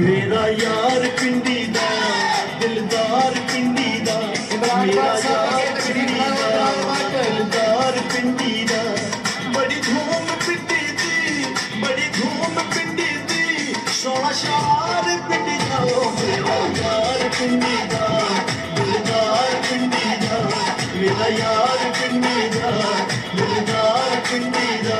मेरा यार पिंडी दा दिलदार पिंडी दा मेरा यार पिंडी दा दिलदार पिंडी दा बड़ी धूम पिंडी दी बड़ी धूम पिंडी दी सोना शार पिंडी दा मेरा यार पिंडी दा दिलदार पिंडी दा मेरा यार पिंडी दा दिलदार पिंडी दा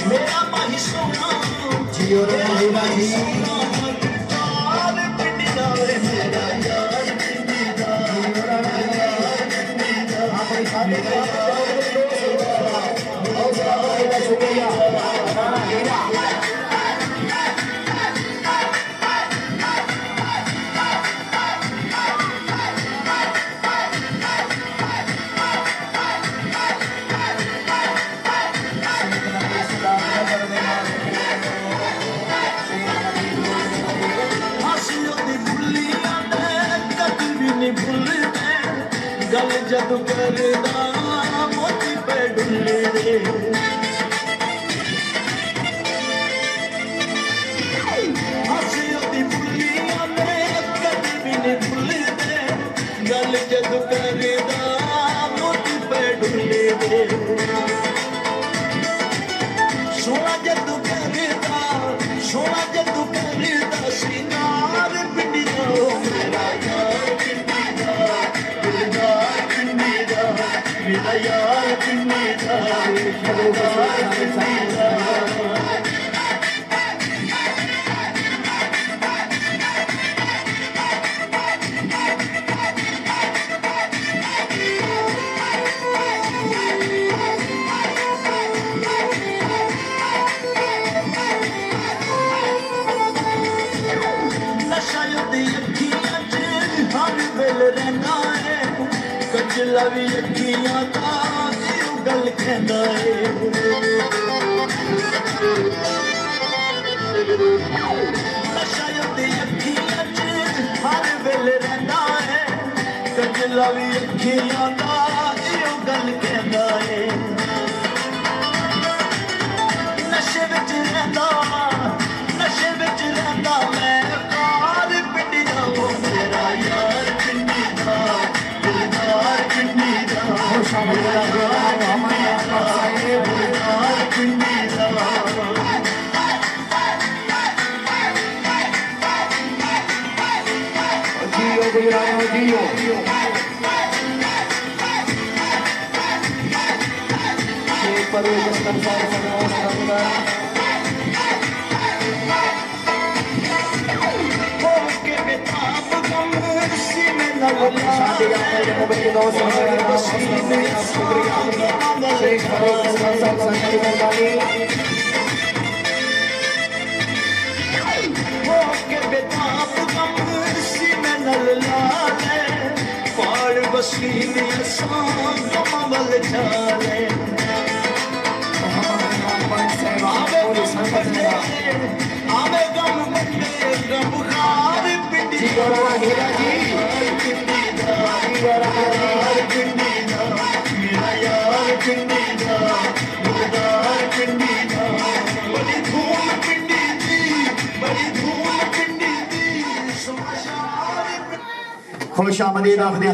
मेरा माही सोना जियो रे माही सोना पिंडी दा मेरा यार पिंडी दा मेरा यार पिंडी दा मेरा गल जद करदा मोती पे डुल्ले दे हसी दी बुल्लियां ने कदी भी नहीं भुलदे गल जद करदा मोती पे डुल्ले दे सोना जद करदा श्रृंगार पिंडी दा मेरा यार पिंडी दा दिलदार पिंडी दा मेरा यार पिंडी दा दिलदार पिंडी दा कजला भी अखियां दा गल कहंदा है नशा दी अखियां च हर वेले रहिंदा है कजला भी अखियां दा गल कहंदा है नशे विच रहिंदा मैं कार पिंडी दा मेरा यार पिंडी दा दिलदार पिंडी दा मेरा यार पिंडी दा जियो गुजरात जियो परवेज संसार खुश आमदीद आखदे